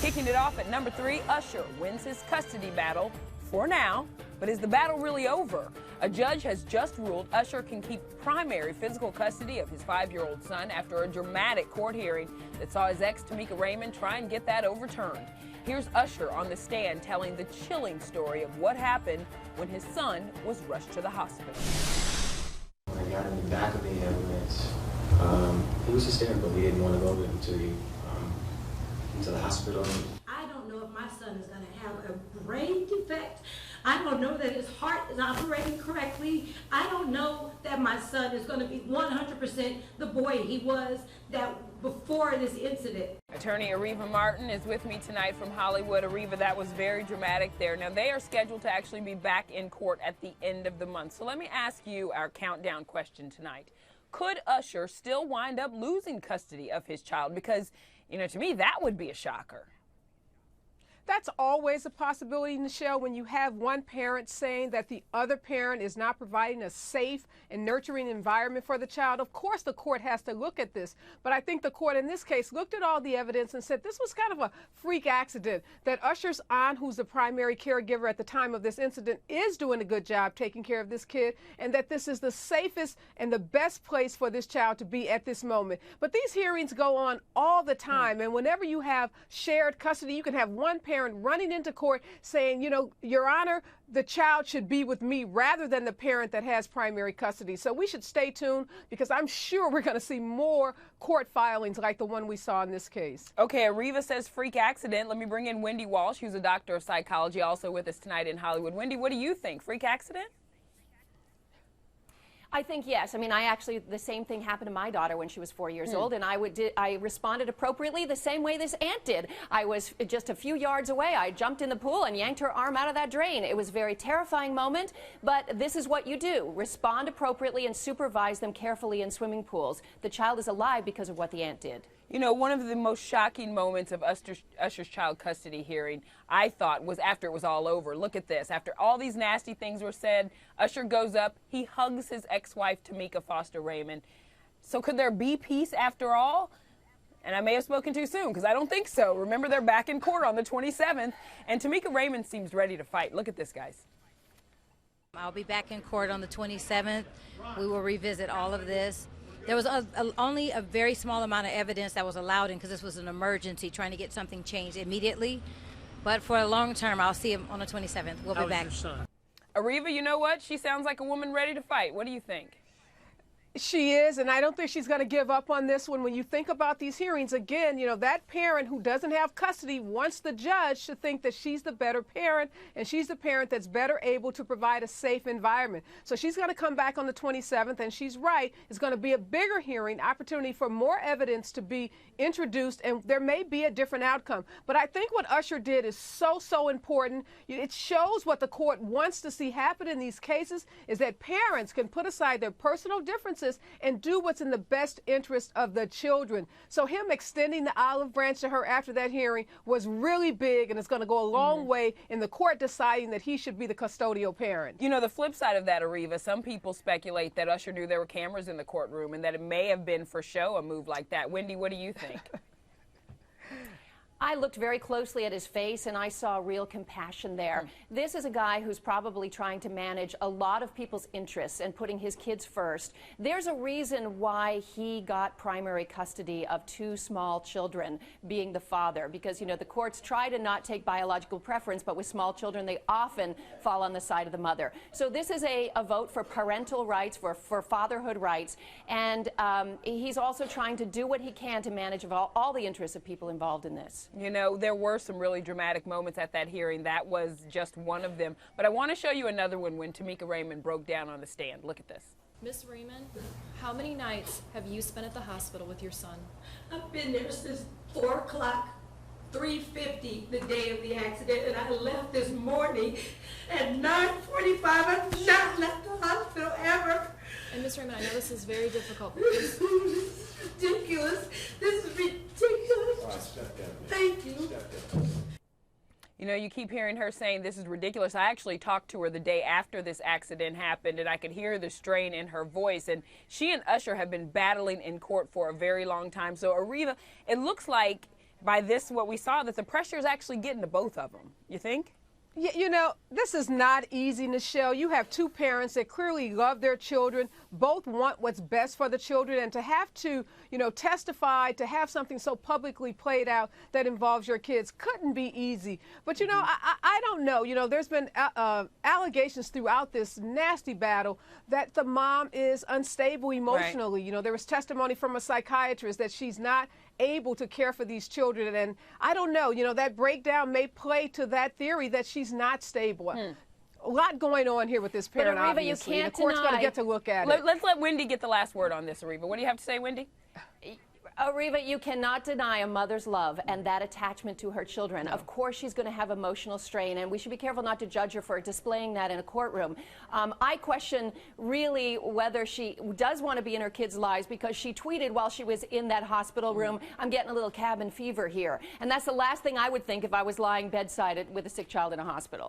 Kicking it off at number 3, Usher wins his custody battle for now. But is the battle really over? A judge has just ruled Usher can keep primary physical custody of his 5-year-old son after a dramatic court hearing that saw his ex, Tameka Raymond, try and get that overturned. Here's Usher on the stand telling the chilling story of what happened when his son was rushed to the hospital. When I got in the back of the ambulance, he was hysterical. He didn't want to go into the hospital. I don't know if my son is going to have a brain defect. I don't know that his heart is operating correctly. I don't know that my son is going to be 100% the boy he was before this incident. Attorney Ariva Martin is with me tonight from Hollywood. Ariva, that was very dramatic there. Now, they are scheduled to actually be back in court at the end of the month. So let me ask you our countdown question tonight. Could Usher still wind up losing custody of his child? Because, you know, to me, that would be a shocker. That's always a possibility, Nichelle, when you have one parent saying that the other parent is not providing a safe and nurturing environment for the child. Of course, the court has to look at this. But I think the court in this case looked at all the evidence and said this was kind of a freak accident, that Usher's aunt, who's the primary caregiver at the time of this incident, is doing a good job taking care of this kid, and that this is the safest and the best place for this child to be at this moment. But these hearings go on all the time, and whenever you have shared custody, you can have one parent running into court saying, you know, Your Honor, the child should be with me rather than the parent that has primary custody. So we should stay tuned because I'm sure we're going to see more court filings like the one we saw in this case. Okay, Ariva says freak accident. Let me bring in Wendy Walsh, who's a doctor of psychology, also with us tonight in Hollywood. Wendy, what do you think? Freak accident? I think yes. I mean, the same thing happened to my daughter when she was 4 years old, and I responded appropriately the same way this aunt did. I was just a few yards away. I jumped in the pool and yanked her arm out of that drain. It was a very terrifying moment, but this is what you do. Respond appropriately and supervise them carefully in swimming pools. The child is alive because of what the aunt did. You know, one of the most shocking moments of Usher's child custody hearing, I thought, was after it was all over. Look at this. After all these nasty things were said, Usher goes up, he hugs his ex-wife, Tameka Foster Raymond. So could there be peace after all? And I may have spoken too soon, because I don't think so. Remember, they're back in court on the 27th, and Tameka Raymond seems ready to fight. Look at this, guys. I'll be back in court on the 27th. We will revisit all of this. There was only a very small amount of evidence that was allowed in because this was an emergency, trying to get something changed immediately. But for a long term, I'll see him on the 27th. We'll be back. Ariva, you know what? She sounds like a woman ready to fight. What do you think? She is, and I don't think she's going to give up on this one. When you think about these hearings, again, you know, that parent who doesn't have custody wants the judge to think that she's the better parent, and she's the parent that's better able to provide a safe environment. So she's going to come back on the 27th, and she's right. It's going to be a bigger hearing, opportunity for more evidence to be introduced, and there may be a different outcome. But I think what Usher did is so important. It shows what the court wants to see happen in these cases, is that parents can put aside their personal differences and do what's in the best interest of the children. So him extending the olive branch to her after that hearing was really big, and it's going to go a long way in the court deciding that he should be the custodial parent. You know, the flip side of that, Ariva, some people speculate that Usher knew there were cameras in the courtroom and that it may have been for show, a move like that. Wendy, what do you think? I looked very closely at his face, and I saw real compassion there. This is a guy who's probably trying to manage a lot of people's interests and putting his kids first. There's a reason why he got primary custody of 2 small children, being the father, because, you know, the courts try to not take biological preference, but with small children, they often fall on the side of the mother. So this is a vote for parental rights, for fatherhood rights, and he's also trying to do what he can to manage all the interests of people involved in this. You know, there were some really dramatic moments at that hearing. That was just one of them. But I want to show you another one when Tameka Raymond broke down on the stand. Look at this. Miss Raymond, how many nights have you spent at the hospital with your son? I've been there since 4 o'clock, 3:50 the day of the accident, and I left this morning at 9:45. I've not left the hospital ever. And Miss Raymond, I know this is very difficult. This is ridiculous. This is ridiculous. Thank you. You know, you keep hearing her saying this is ridiculous. I actually talked to her the day after this accident happened, and I could hear the strain in her voice. And she and Usher have been battling in court for a very long time. So, Ariva, it looks like by this, what we saw, that the pressure is actually getting to both of them. You think? You know, this is not easy, Nichelle. You have two parents that clearly love their children, both want what's best for the children, and to have to, you know, testify, to have something so publicly played out that involves your kids couldn't be easy. But, you know, I don't know. You know, there's been allegations throughout this nasty battle that the mom is unstable emotionally. Right. You know, there was testimony from a psychiatrist that she's not able to care for these children, and I don't know, you know, that breakdown may play to that theory that she's not stable. A lot going on here with this parent, but Ariva, obviously. You can't the court's going to get to look at it. Let's let Wendy get the last word on this, Ariva. What do you have to say, Wendy? Ariva, you cannot deny a mother's love and that attachment to her children. No. Of course she's going to have emotional strain, and we should be careful not to judge her for displaying that in a courtroom. I question really whether she does want to be in her kids' lives, because she tweeted while she was in that hospital room, I'm getting a little cabin fever here. And that's the last thing I would think if I was lying bedside with a sick child in a hospital.